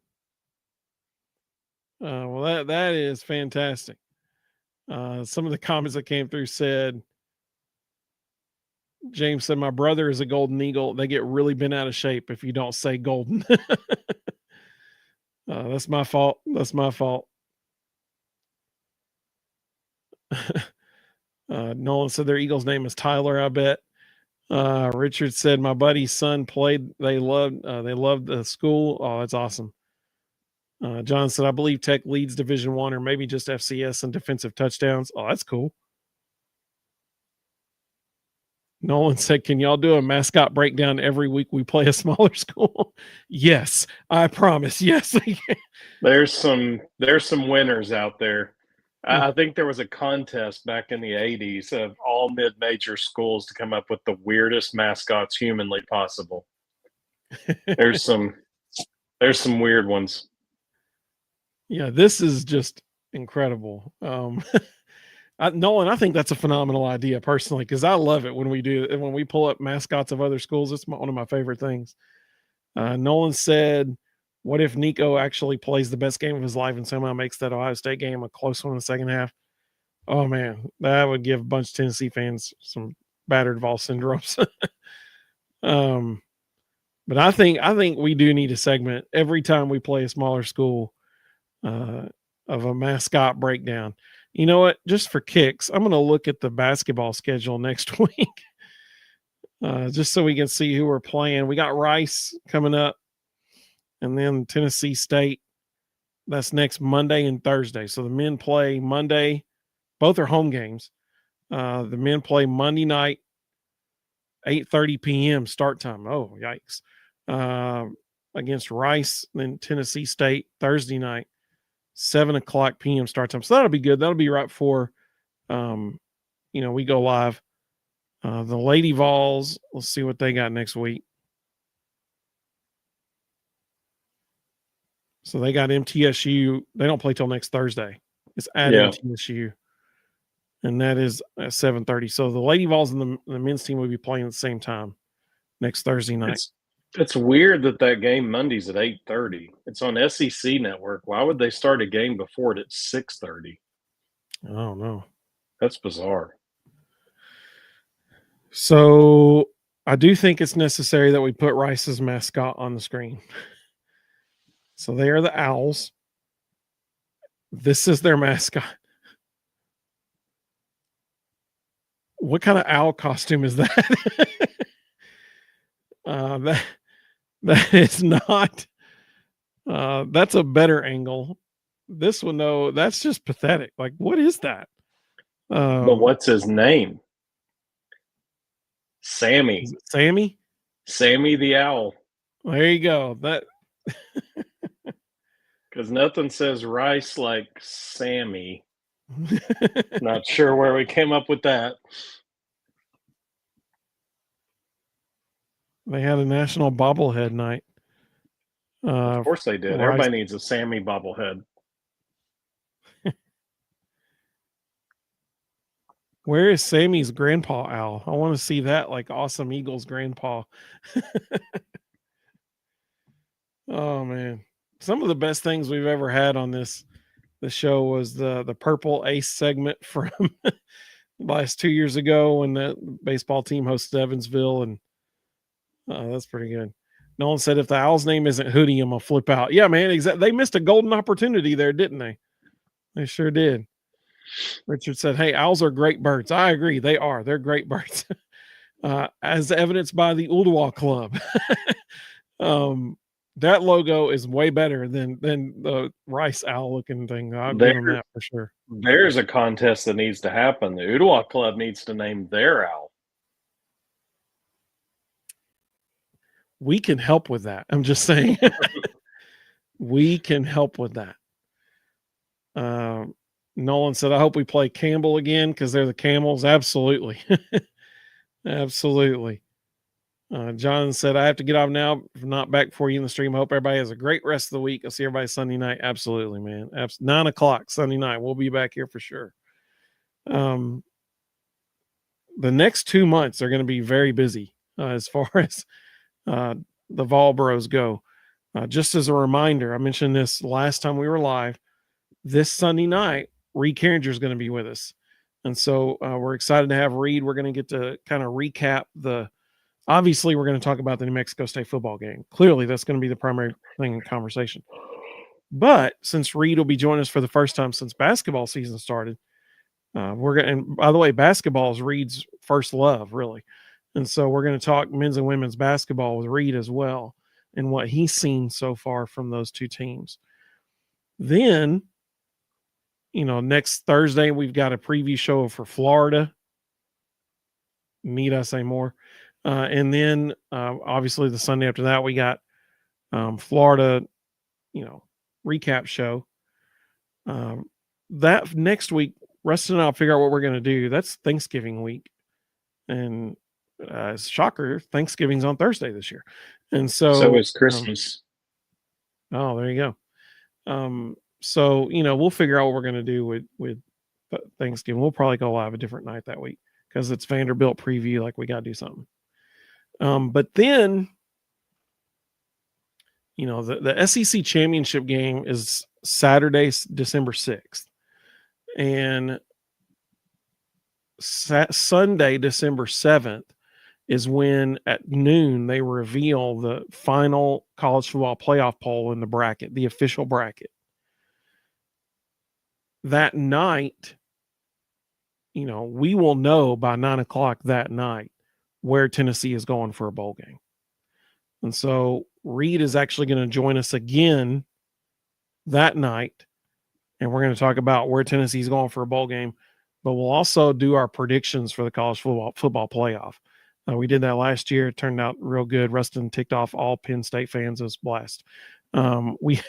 Well, that is fantastic. Some of the comments that came through said, James said, my brother is a golden eagle. They get really bent out of shape if you don't say golden. That's my fault. Nolan said their eagle's name is Tyler, I bet. Richard said my buddy's son played. They loved the school. Oh, that's awesome. John said, I believe Tech leads Division I or maybe just FCS in defensive touchdowns. Oh, that's cool. Nolan said, can y'all do a mascot breakdown every week we play a smaller school? Yes, I promise. Yes. There's some winners out there. I think there was a contest back in the 80s of all mid-major schools to come up with the weirdest mascots humanly possible. There's some weird ones. Yeah, this is just incredible. Nolan, I think that's a phenomenal idea personally, because I love it when we pull up mascots of other schools. It's one of my favorite things. Nolan said, what if Nico actually plays the best game of his life and somehow makes that Ohio State game a close one in the second half? Oh man, that would give a bunch of Tennessee fans some battered Vol syndromes. But I think we do need a segment every time we play a smaller school of a mascot breakdown. You know what? Just for kicks, I'm going to look at the basketball schedule next week, just so we can see who we're playing. We got Rice coming up, and then Tennessee State. That's next Monday and Thursday. So the men play Monday. Both are home games. The men play Monday night, 8:30 p.m. start time. Oh, yikes. Against Rice, then Tennessee State Thursday night, 7:00 p.m. start time. So that'll be good. That'll be right before, we go live. The Lady Vols, let's see what they got next week. So they got MTSU. They don't play till next Thursday. It's at MTSU. And that is at 7:30. So the Lady Vols and the men's team will be playing at the same time next Thursday night. It's weird that game Monday's at 8:30. It's on SEC Network. Why would they start a game before it at 6:30? I don't know. That's bizarre. So I do think it's necessary that we put Rice's mascot on the screen. So they are the Owls. This is their mascot. What kind of owl costume is that? That is not. That's a better angle. This one, though, that's just pathetic. Like, what is that? But what's his name? Sammy. Sammy? Sammy the Owl. There you go. That. Because nothing says Rice like Sammy. Not sure where we came up with that. They had a national bobblehead night. Of course they did. Rice. Everybody needs a Sammy bobblehead. Where is Sammy's grandpa owl? I want to see that, like Awesome Eagles grandpa. Oh man. Some of the best things we've ever had on the show was the Purple Ace segment from last 2 years ago when the baseball team hosted Evansville, and that's pretty good. Nolan said, if the Owl's name isn't Hootie, I'm gonna flip out. Yeah, man, exactly. They missed a golden opportunity there, didn't they? They sure did. Richard said, hey, owls are great birds. I agree. They are. They're great birds. As evidenced by the Ulduwa Club. That logo is way better than the Rice owl looking thing. I'll give them that for sure. There's a contest that needs to happen. The Ulduwa Club needs to name their owl. We can help with that. I'm just saying. We can help with that. Nolan said, I hope we play Campbell again because they're the Camels. Absolutely. Absolutely. John said, I have to get off now. If not back for you in the stream. I hope everybody has a great rest of the week. I'll see everybody Sunday night. Absolutely, man. 9:00 Sunday night. We'll be back here for sure. The next 2 months are going to be very busy as far as the Vol Bros go. Just as a reminder, I mentioned this last time we were live. This Sunday night, Reed Carringer is going to be with us. And so we're excited to have Reed. We're going to get to kind of recap obviously we're going to talk about the New Mexico State football game. Clearly that's going to be the primary thing in conversation. But since Reed will be joining us for the first time since basketball season started, and by the way, basketball is Reed's first love, really. And so we're going to talk men's and women's basketball with Reed as well and what he's seen so far from those two teams. Then, next Thursday, we've got a preview show for Florida. Need I say more? And then, obviously, the Sunday after that, we got Florida, recap show. That next week, Ruston and I'll figure out what we're going to do. That's Thanksgiving week. And shocker, Thanksgiving's on Thursday this year. And so is Christmas. There you go. So, we'll figure out what we're going to do with Thanksgiving. We'll probably go live a different night that week because it's Vanderbilt preview. Like, we got to do something. But then, the SEC championship game is Saturday, December 6th. And Sunday, December 7th is when at noon they reveal the final college football playoff poll in the bracket, the official bracket. That night, we will know by 9:00 that night where Tennessee is going for a bowl game. And so Reed is actually going to join us again that night, and we're going to talk about where Tennessee is going for a bowl game. But we'll also do our predictions for the college football playoff. We did that last year. It turned out real good. Ruston ticked off all Penn State fans. It was a blast. We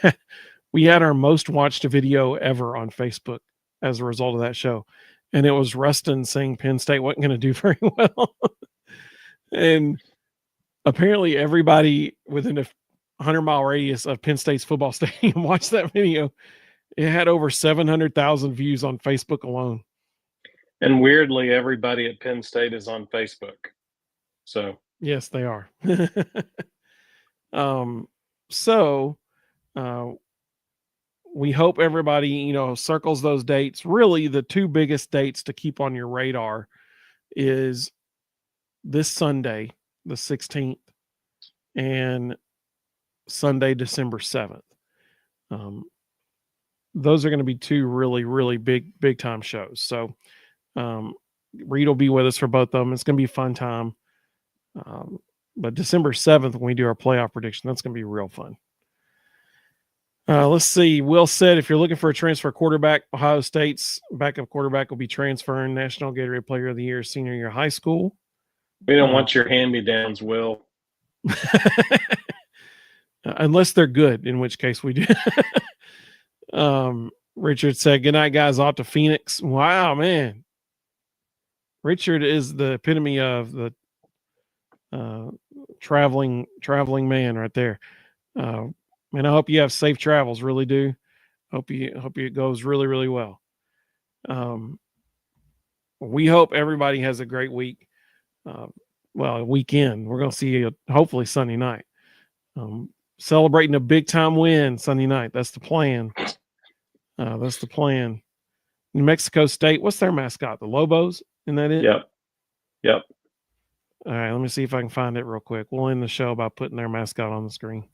had our most watched video ever on Facebook as a result of that show. And it was Ruston saying Penn State wasn't going to do very well. And apparently everybody within a 100-mile radius of Penn State's football stadium watched that video. It had over 700,000 views on Facebook alone. And weirdly, everybody at Penn State is on Facebook. So yes, they are. We hope everybody, circles those dates. Really, the two biggest dates to keep on your radar is this Sunday, the 16th, and Sunday, December 7th. Those are going to be two really, really big time shows. So Reed will be with us for both of them. It's going to be a fun time. But December 7th, when we do our playoff prediction, that's going to be real fun. Let's see. Will said, if you're looking for a transfer quarterback, Ohio State's backup quarterback will be transferring National Gatorade Player of the Year senior year of high school. We don't want your hand-me-downs, Will. Unless they're good, in which case we do. Richard said, good night, guys. Off to Phoenix. Wow, man. Richard is the epitome of the traveling man right there. And I hope you have safe travels. Really do. Hope it goes really, really well. We hope everybody has a great week. A weekend. We're going to see you hopefully Sunday night. Celebrating a big time win Sunday night. That's the plan. New Mexico State. What's their mascot? The Lobos? Isn't that it? Yep. All right. Let me see if I can find it real quick. We'll end the show by putting their mascot on the screen.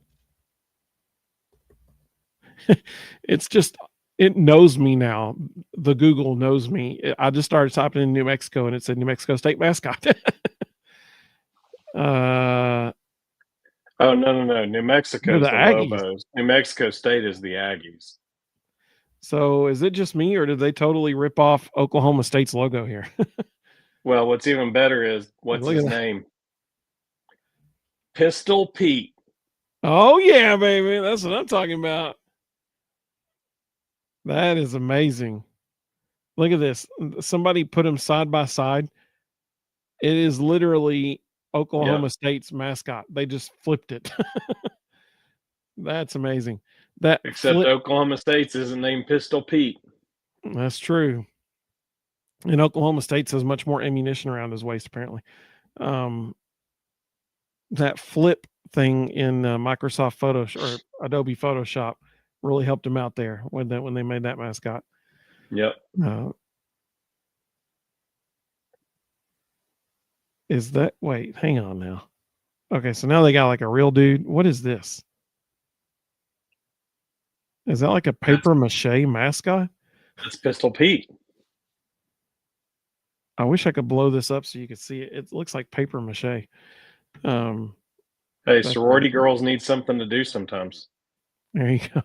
It's just, it knows me now. The Google knows me. I just started typing in New Mexico and it said New Mexico State mascot. Oh, no. New Mexico is the Lobos. New Mexico State is the Aggies. So is it just me, or did they totally rip off Oklahoma State's logo here? Well, what's even better is, what's his name? Pistol Pete. Oh, yeah, baby. That's what I'm talking about. That is amazing. Look at this. Somebody put them side by side. It is literally Oklahoma State's mascot. They just flipped it. That's amazing. Except Oklahoma State's isn't named Pistol Pete. That's true. And Oklahoma State has much more ammunition around his waist, apparently. That flip thing in Microsoft Photoshop or Adobe Photoshop really helped him out there when they made that mascot. Yep. Wait, hang on now. Okay, so now they got like a real dude. What is this? Is that like a paper mache mascot? That's Pistol Pete. I wish I could blow this up so you could see it. It looks like paper mache. Hey, sorority girls need something to do sometimes. There you go.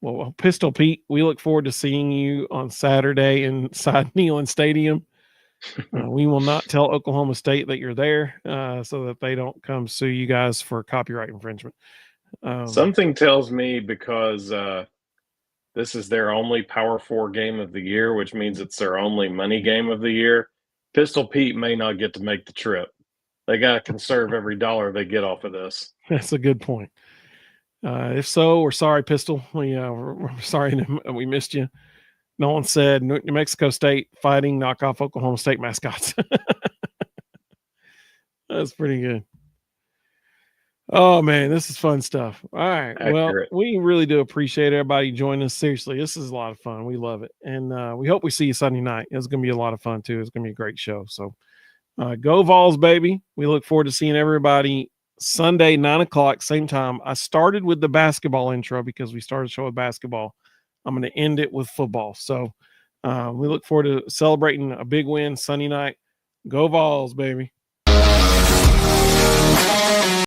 Well, Pistol Pete, we look forward to seeing you on Saturday inside Neyland Stadium. We will not tell Oklahoma State that you're there so that they don't come sue you guys for copyright infringement. Something tells me, because this is their only Power 4 game of the year, which means it's their only money game of the year, Pistol Pete may not get to make the trip. They got to conserve every dollar they get off of this. That's a good point. If so, we're sorry, Pistol. We're sorry we missed you. No one said New Mexico State fighting knockoff Oklahoma State mascots. That's pretty good. Oh man, this is fun stuff. All right. Well, Accurate. we really do appreciate everybody joining us. Seriously, this is a lot of fun. We love it. And we hope we see you Sunday night. It's going to be a lot of fun too. It's going to be a great show. So go Vols, baby. We look forward to seeing everybody Sunday, 9:00, same time. I started with the basketball intro because we started the show with basketball. I'm going to end it with football. So we look forward to celebrating a big win Sunday night. Go Vols, baby.